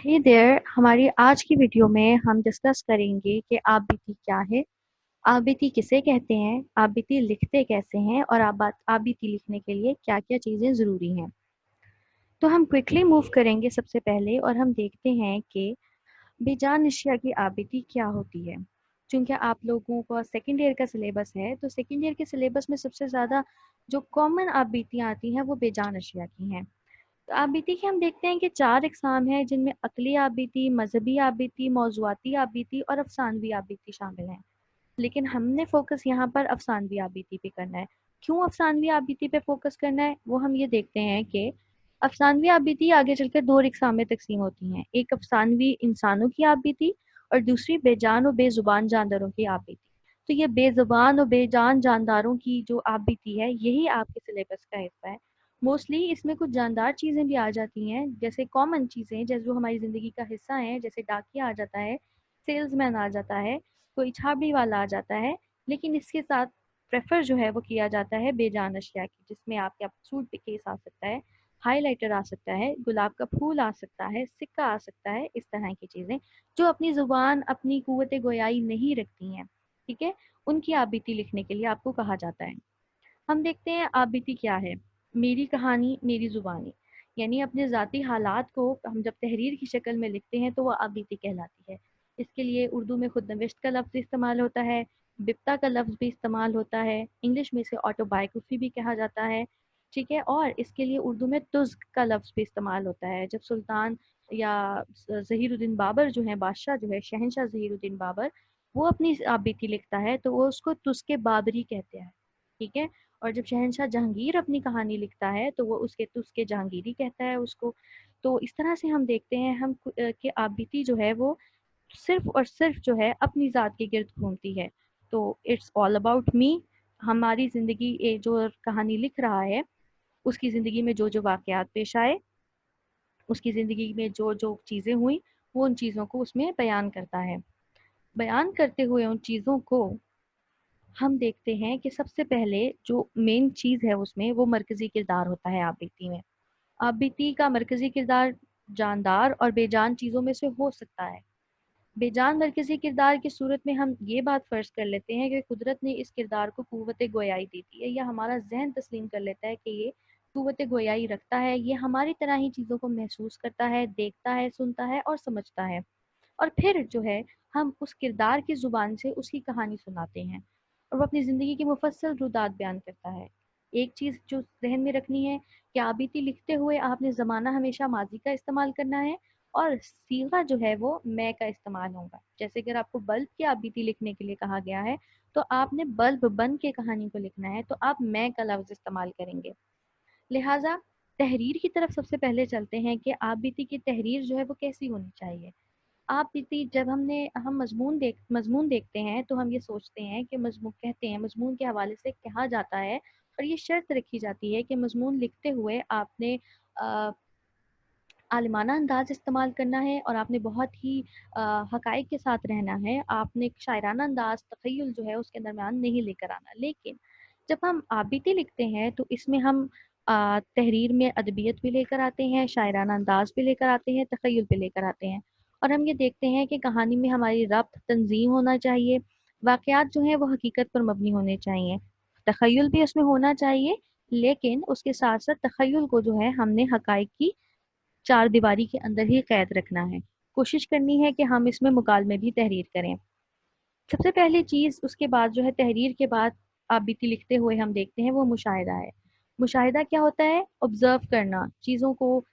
हे there, हमारी आज की वीडियो में हम डिस्कस करेंगे कि आप बीती क्या है, आप बीती किसे कहते हैं, आप बीती लिखते कैसे हैं और आप बीती लिखने के लिए क्या-क्या चीज़ें ज़रूरी हैं। तो हम क्विकली मूव करेंगे सबसे पहले और हम देखते हैं कि बेजान अशिया की आप बीती क्या होती है। चूँकि आप लोगों का सेकंड ईयर का सिलेबस है, तो सेकंड ईयर के सिलेबस में सबसे ज़्यादा जो कॉमन आप बीतियाँ आती हैं वो बेजान अशिया की हैं। तो आबिती के हम देखते हैं कि 4 इकसाम हैं जिनमें अक़ली आबिती, मज़हबी आबिती, मौज़ूआती आबिती और अफ़सानवी आबिती शामिल हैं। लेकिन हमने फ़ोकस यहाँ पर अफ़सानवी आबिती पे करना है। क्यों अफ़सानवी आबिती पे फ़ोकस करना है? वो हम ये देखते हैं कि अफ़सानवी आबिती आगे चलकर 2 इकसाम में तक़सीम होती हैं। एक अफ़सानवी इंसानों की आबिती और दूसरी बेजान और बेज़ुबान जानदारों की आबिती। तो ये बेज़ुबान और बेजान जानदारों की जो आबिती है, यही आपके सिलेबस का हिस्सा है। मोस्टली इसमें कुछ जानदार चीज़ें भी आ जाती हैं, जैसे कॉमन चीज़ें, जैसे जो हमारी ज़िंदगी का हिस्सा हैं, जैसे डाकिया आ जाता है, सेल्समैन आ जाता है, कोई छाबड़ी वाला आ जाता है, लेकिन इसके साथ प्रेफर जो है वो किया जाता है बेजान अशिया की, जिसमें आपके सूट पे केस आ सकता है, हाइलाइटर आ सकता है, गुलाब का फूल आ सकता है, सिक्का आ सकता है, इस तरह की चीज़ें जो अपनी ज़ुबान, अपनी क़ुव्वत गोयाई नहीं रखती हैं, ठीक है? उनकी आबिती लिखने के लिए आपको कहा जाता है। हम देखते हैं आबिती क्या है। मेरी कहानी मेरी ज़ुबानी, यानी अपने ज़ाती हालात को हम जब तहरीर की शक्ल में लिखते हैं तो वह आबिती कहलाती है। इसके लिए उर्दू में खुद नविश्त का लफ्ज़ इस्तेमाल होता है, बिप्ता का लफ्ज़ भी इस्तेमाल होता है, इंग्लिश में इसे ऑटोबायोग्राफी भी कहा जाता है, ठीक है? और इसके लिए उर्दू में तुज़्क का लफ्ज़ भी इस्तेमाल होता है। जब सुल्तान या ज़हीरुद्दीन बाबर जो हैं, बादशाह जो है, शहंशाह ज़हीरुद्दीन बाबर, वो अपनी आबिती लिखता है तो वो उसको तुज़्क बाबरी कहते हैं, ठीक है? और जब शहंशाह जहांगीर अपनी कहानी लिखता है तो वो उसके जहांगीरी कहता है उसको। तो इस तरह से हम देखते हैं कि आबिती जो है वो सिर्फ़ और सिर्फ़ जो है अपनी ज़ात के गिर्द घूमती है। तो इट्स ऑल अबाउट मी, हमारी ज़िंदगी जो कहानी लिख रहा है, उसकी ज़िंदगी में जो-जो वाक़यात पेश आए, उसकी ज़िंदगी में जो-जो चीज़ें हुई, वो उन चीज़ों को उसमें बयान करता है। बयान करते हुए उन चीज़ों को हम देखते हैं कि सबसे पहले जो मेन चीज़ है उसमें वो मरकज़ी किरदार होता है आबिती में। आबिती का मरकज़ी किरदार जानदार और बेजान चीज़ों में से हो सकता है। बेजान मरकज़ी किरदार की सूरत में हम ये बात फ़र्ज़ कर लेते हैं कि कुदरत ने इस किरदार को क़ुव्वत गोयाई दी थी है, या हमारा ज़हन तस्लीम कर लेता है कि ये क़ुव्वत गोयाई रखता है, ये हमारी तरह ही चीज़ों को महसूस करता है, देखता है, सुनता है और समझता है। और फिर जो है हम उस किरदार की ज़ुबान से उसकी कहानी सुनाते हैं और वो अपनी ज़िंदगी की मुफस्सल रुदात बयान करता है। एक चीज़ जो ज़हन में रखनी है कि आबिती लिखते हुए आपने ज़माना हमेशा माज़ी का इस्तेमाल करना है और सीगा जो है वो मैं का इस्तेमाल होगा। जैसे अगर आपको बल्ब की आबिती लिखने के लिए कहा गया है, तो आपने बल्ब बन के कहानी को लिखना है, तो आप मैं का लफ्ज़ इस्तेमाल करेंगे। लिहाजा तहरीर की तरफ सबसे पहले चलते हैं कि आबिती की तहरीर जो है वो कैसी होनी चाहिए। आप बीती जब हम मज़मून देखते हैं तो हम ये सोचते हैं कि मज़मून कहते हैं, मज़मून के हवाले से कहा जाता है और ये शर्त रखी जाती है कि मज़मून लिखते हुए आपने अ, आलिमाना अंदाज़ इस्तेमाल करना है और आपने बहुत ही हक़ाइक़ के साथ रहना है। आपने एक शायराना अंदाज़, तख़य्युल जो है उसके दरमियान नहीं लेकर आना। लेकिन जब हम आबिती लिखते हैं तो इसमें हम तहरीर में अदबियत भी लेकर आते हैं, शायराना अंदाज़ भी लेकर आते हैं, तख़य्युल भी लेकर आते हैं। और हम ये देखते हैं कि कहानी में हमारी रब्त, तंज़ीम होना चाहिए, वाक़यात जो हैं वो हकीकत पर मबनी होने चाहिए। तख़य्युल भी उसमें होना चाहिए, लेकिन उसके साथ-साथ तख़य्युल को जो है हमने हक़ाइक़ की चार दीवारी के अंदर ही कैद रखना है। कोशिश करनी है कि हम इसमें मुकालमे भी तहरीर करें। सबसे पहली चीज़ उसके बाद जो है तहरीर के बाद आप बीती लिखते हुए हम देखते हैं वो मुशाहिदा है। मुशाहिदा क्या होता है? ऑब्ज़र्व करना, चीज़ों को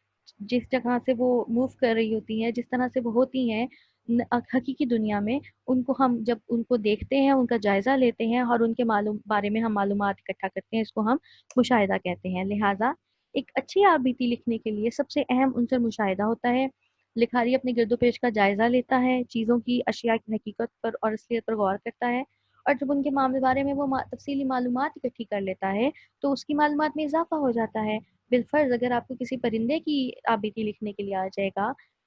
जिस जगह से वो मूव कर रही होती हैं, जिस तरह से वो होती हैं हकीकी दुनिया में, उनको हम जब उनको देखते हैं, उनका जायज़ा लेते हैं और उनके बारे में हम मालूमात इकट्ठा करते हैं, इसको हम मुशाहिदा कहते हैं। लिहाजा एक अच्छी आप बीती लिखने के लिए सबसे अहम उनसे मुशाहिदा होता है। लिखारी अपने गिरदोपेश का जायज़ा लेता है, चीज़ों की अशिया की हकीकत पर और असलियत पर गौर करता है और जब उनके मामले बारे में वो तफ़सीली मालूमात इकट्ठी कर लेता है, तो उसकी मालूमात में इज़ाफ़ा हो जाता है। बिलफ़र्ज़ अगर आपको किसी परिंदे की आबिती लिखने के लिए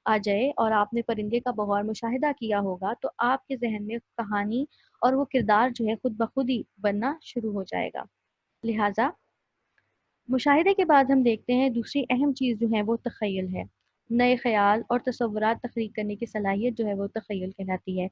आ जाए और आपने परिंदे का बग़ौर मुशाहिदा किया होगा, तो आपके ज़हन में कहानी और वो किरदार जो है खुद ब खुद ही बनना शुरू हो जाएगा। लिहाजा मुशाहिदे के बाद हम देखते हैं दूसरी अहम चीज़ जो है वो तख़य्युल है। نئے خیال اور تصورات تخلیق کرنے کی صلاحیت جو ہے وہ تخیل کہلاتی ہے۔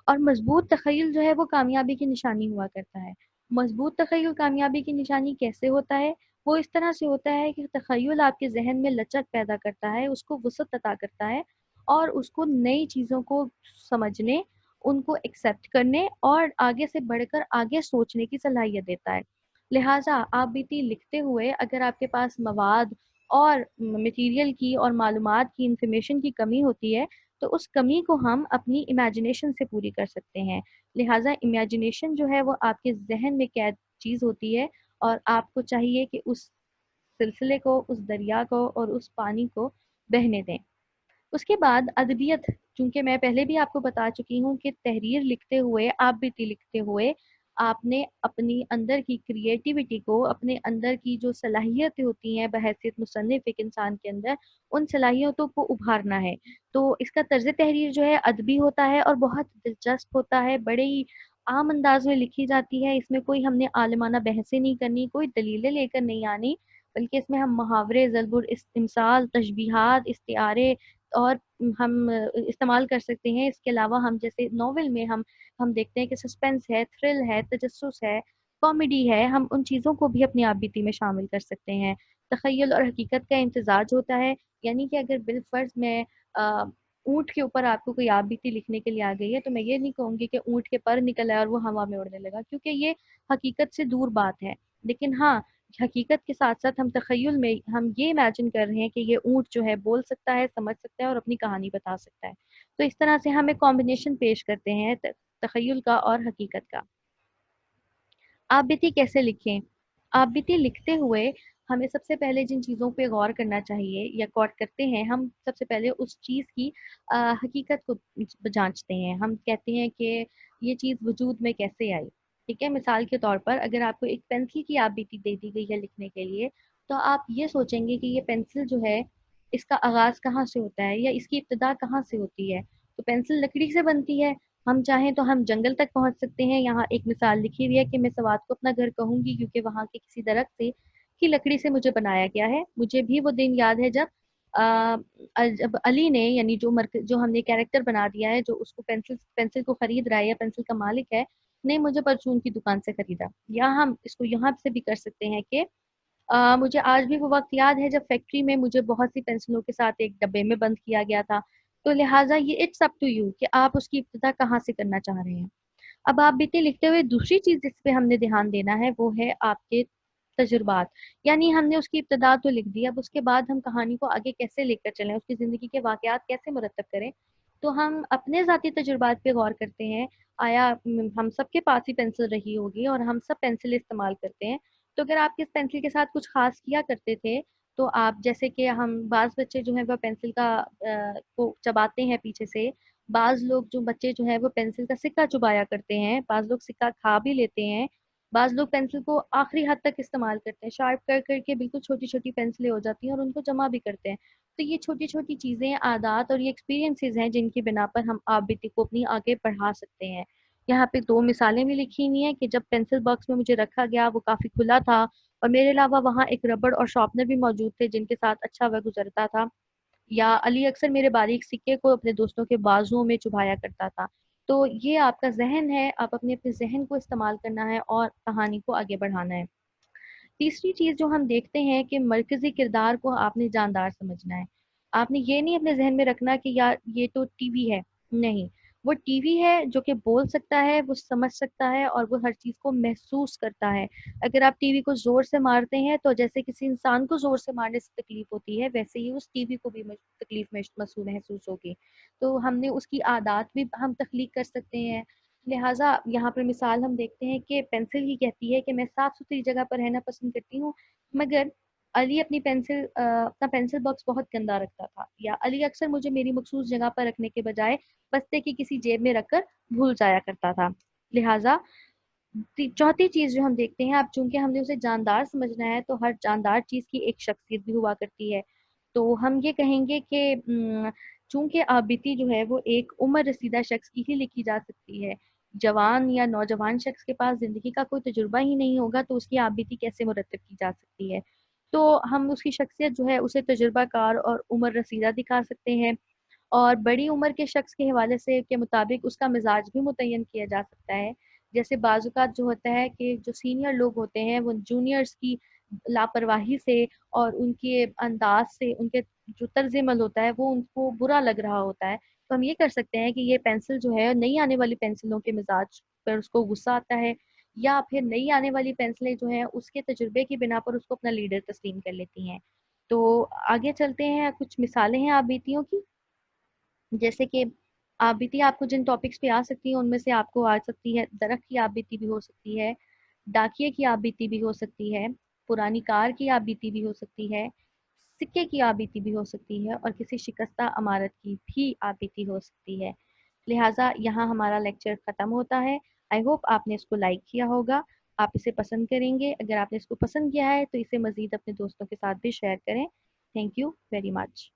اور مضبوط تخیل جو ہے وہ کامیابی کی نشانی ہوا کرتا ہے۔ مضبوط تخیل کامیابی کی نشانی کیسے ہوتا ہے؟ وہ اس طرح سے ہوتا ہے کہ تخیل آپ کے ذہن میں لچک پیدا کرتا ہے، اس کو وسعت عطا کرتا ہے اور اس کو نئی چیزوں کو سمجھنے، ان کو ایکسیپٹ کرنے اور آگے سے بڑھ کر آگے سوچنے کی صلاحیت دیتا ہے۔ لہٰذا آپ بیتی لکھتے ہوئے اگر آپ کے پاس مواد اور مٹیریل کی اور معلومات کی انفارمیشن کی کمی ہوتی ہے تو اس کمی کو ہم اپنی امیجنیشن سے پوری کر سکتے ہیں۔ لہٰذا امیجنیشن جو ہے وہ آپ کے ذہن میں قید چیز ہوتی ہے اور آپ کو چاہیے کہ اس سلسلے کو، اس دریا کو اور اس پانی کو بہنے دیں۔ اس کے بعد ادبیت، چونکہ میں پہلے بھی آپ کو بتا چکی ہوں کہ تحریر لکھتے ہوئے، آپ بیتی لکھتے ہوئے آپ نے اپنی اندر کی کریٹیوٹی کو، اپنے اندر کی جو صلاحیتیں ہوتی ہیں بحیثیت مصنف ایک انسان کے اندر، ان صلاحیتوں کو ابھارنا ہے۔ تو اس کا طرز تحریر جو ہے ادبی ہوتا ہے اور بہت دلچسپ ہوتا ہے، بڑے ہی عام انداز میں لکھی جاتی ہے۔ اس میں کوئی ہم نے عالمانہ بحثیں نہیں کرنی، کوئی دلیلیں لے کر نہیں آنی، بلکہ اس میں ہم محاورے، ضرب الامثال، تشبیہات، استعارے اور ہم استعمال کر سکتے ہیں۔ اس کے علاوہ ہم جیسے ناول میں ہم دیکھتے ہیں کہ سسپینس ہے، تھرل ہے، تجسس ہے، کامیڈی ہے، ہم ان چیزوں کو بھی اپنی آپ بیتی میں شامل کر سکتے ہیں۔ تخیل اور حقیقت کا امتزاج ہوتا ہے، یعنی کہ اگر بالفرض میں اونٹ کے اوپر آپ کو کوئی آپ بیتی لکھنے کے لیے آ گئی ہے تو میں یہ نہیں کہوں گی کہ اونٹ کے پر نکل آئے اور وہ ہوا میں اڑنے لگا، کیونکہ یہ حقیقت سے دور بات ہے۔ لیکن ہاں، حقیقت کے ساتھ ساتھ ہم تخیل میں ہم یہ امیجن کر رہے ہیں کہ یہ اونٹ جو ہے بول سکتا ہے، سمجھ سکتا ہے اور اپنی کہانی بتا سکتا ہے۔ تو اس طرح سے ہم ایک کمبینیشن پیش کرتے ہیں تخیل کا اور حقیقت کا۔ آپ بیتی کیسے لکھیں؟ آپ بیتی لکھتے ہوئے ہمیں سب سے پہلے جن چیزوں پہ غور کرنا چاہیے یا غور کرتے ہیں، ہم سب سے پہلے اس چیز کی حقیقت کو جانچتے ہیں۔ ہم کہتے ہیں کہ یہ چیز وجود میں کیسے آئی؟ ٹھیک ہے، مثال کے طور پر اگر آپ کو ایک پینسل کی آپ بیتی دے دی گئی ہے لکھنے کے لیے، تو آپ یہ سوچیں گے کہ یہ پینسل جو ہے اس کا آغاز کہاں سے ہوتا ہے یا اس کی ابتدا کہاں سے ہوتی ہے؟ تو پینسل لکڑی سے بنتی ہے، ہم چاہیں تو ہم جنگل تک پہنچ سکتے ہیں۔ یہاں ایک مثال لکھی ہوئی ہے کہ میں سوات کو اپنا گھر کہوں گی کیونکہ وہاں کے کسی درخت سے کی لکڑی سے مجھے بنایا گیا ہے۔ مجھے بھی وہ دن یاد ہے جب علی نے، یعنی جو ہم نے کیریکٹر بنا دیا ہے، جو اس کو پینسل کو خرید رہا ہے یا پینسل کا مالک ہے، نے مجھے پرچون کی دکان سے خریدا۔ یا ہم اس کو یہاں سے بھی کر سکتے ہیں کہ مجھے آج بھی وہ وقت یاد ہے جب فیکٹری میں مجھے بہت سی پینسلوں کے ساتھ ایک ڈبے میں بند کیا گیا تھا۔ تو لہٰذا یہ اٹس اپ ٹو یو کہ آپ اس کی ابتدا کہاں سے کرنا چاہ رہے ہیں۔ اب آپ بیتے لکھتے ہوئے دوسری چیز جس پہ ہم نے دھیان دینا ہے وہ ہے آپ کے تجربات، یعنی ہم نے اس کی ابتدا تو لکھ دی، اب اس کے بعد ہم کہانی کو آگے کیسے لے کر چلیں، اس کی زندگی کے واقعات کیسے مرتب کریں۔ تو ہم اپنے ذاتی تجربات پہ غور کرتے ہیں۔ آیا ہم سب کے پاس ہی پینسل رہی ہوگی اور ہم سب پینسل استعمال کرتے ہیں، تو اگر آپ کس پینسل کے ساتھ کچھ خاص کیا کرتے تھے تو آپ جیسے کہ ہم بعض بچے جو ہیں وہ پینسل کا کو چباتے ہیں پیچھے سے، بعض لوگ جو بچے جو ہیں وہ پینسل کا سکہ چبایا کرتے ہیں، بعض لوگ سکہ کھا بھی لیتے ہیں، بعض لوگ پینسل کو آخری حد تک استعمال کرتے ہیں، شارپ کر کر کے بالکل چھوٹی چھوٹی پینسلیں ہو جاتی ہیں اور ان کو جمع بھی کرتے ہیں۔ تو یہ چھوٹی چھوٹی چیزیں، عادات اور یہ ایکسپیرینسز ہیں جن کی بنا پر ہم آپ بیتی کو اپنی آگے بڑھا سکتے ہیں۔ یہاں پہ دو مثالیں بھی لکھی ہوئی ہیں کہ جب پینسل باکس میں مجھے رکھا گیا وہ کافی کھلا تھا اور میرے علاوہ وہاں ایک ربڑ اور شارپنر بھی موجود تھے جن کے ساتھ اچھا وقت گزرتا تھا، یا علی اکثر میرے باریک سکے کو اپنے دوستوں کے بازوؤں میں چبھایا کرتا تھا۔ تو یہ آپ کا ذہن ہے، آپ اپنے ذہن کو استعمال کرنا ہے اور کہانی کو آگے بڑھانا ہے۔ تیسری چیز جو ہم دیکھتے ہیں کہ مرکزی کردار کو آپ نے جاندار سمجھنا ہے۔ آپ نے یہ نہیں اپنے ذہن میں رکھنا کہ یار یہ تو ٹی وی ہے، نہیں، وہ ٹی وی ہے جو کہ بول سکتا ہے، وہ سمجھ سکتا ہے اور وہ ہر چیز کو محسوس کرتا ہے۔ اگر آپ ٹی وی کو زور سے مارتے ہیں تو جیسے کسی انسان کو زور سے مارنے سے تکلیف ہوتی ہے، ویسے ہی اس ٹی وی کو بھی تکلیف محسوس ہوگی۔ تو ہم نے اس کی عادات بھی ہم تخلیق کر سکتے ہیں۔ لہٰذا یہاں پر مثال ہم دیکھتے ہیں کہ پینسل ہی کہتی ہے کہ میں صاف ستھری جگہ پر رہنا پسند کرتی ہوں، مگر علی اپنا پینسل باکس بہت گندا رکھتا تھا، یا علی اکثر مجھے میری مخصوص جگہ پر رکھنے کے بجائے بستے کی کسی جیب میں رکھ کر بھول جایا کرتا تھا۔ لہٰذا چوتھی چیز جو ہم دیکھتے ہیں، اب چونکہ ہم نے اسے جاندار سمجھنا ہے تو ہر جاندار چیز کی ایک شخصیت بھی ہوا کرتی ہے۔ تو ہم یہ کہیں گے کہ چونکہ آبیتی جو ہے وہ ایک عمر رسیدہ شخص کی ہی لکھی جا سکتی ہے، جوان یا نوجوان شخص کے پاس زندگی کا کوئی تجربہ ہی نہیں ہوگا تو اس کی آبیتی کیسے مرتب کی جا سکتی ہے۔ तो हम उसकी शख्सियत जो है उसे तजुर्बा कार और उम्र रसीदा दिखा सकते हैं। और बड़ी उम्र के शख्स के हवाले से के मुताबिक उसका मिजाज भी मुतय्यन किया जा सकता है। जैसे बाज़-औक़ात जो होता है कि जो सीनियर लोग होते हैं वो जूनियर्स की लापरवाही से और उनके अंदाज़ से, उनके जो तर्ज़-ए-अमल होता है वो उनको बुरा लग रहा होता है। तो हम ये कर सकते हैं कि ये पेंसिल जो है नई आने वाली पेंसिलों के मिजाज पर उसको गुस्सा आता है, या फिर नई आने वाली पेंसिलें जो हैं उसके तजुर्बे की बिना पर उसको अपना लीडर तस्लीम कर लेती हैं। तो आगे चलते हैं, कुछ मिसालें हैं आपबीतियों की। जैसे कि आपबीती आपको जिन टॉपिक्स पे आ सकती हैं उनमें से आपको आ सकती है दरख्त की आपबीती भी हो सकती है, डाकिये की आपबीती भी हो सकती है, पुरानी कार की आपबीती भी हो सकती है, सिक्के की आपबीती भी हो सकती है और किसी शिकस्ता इमारत की भी आपबीती हो सकती है। लिहाजा यहाँ हमारा लेक्चर ख़त्म होता है। आई होप आपने इसको लाइक किया होगा, आप इसे पसंद करेंगे। अगर आपने इसको पसंद किया है तो इसे मज़ीद अपने दोस्तों के साथ भी शेयर करें। Thank you very much.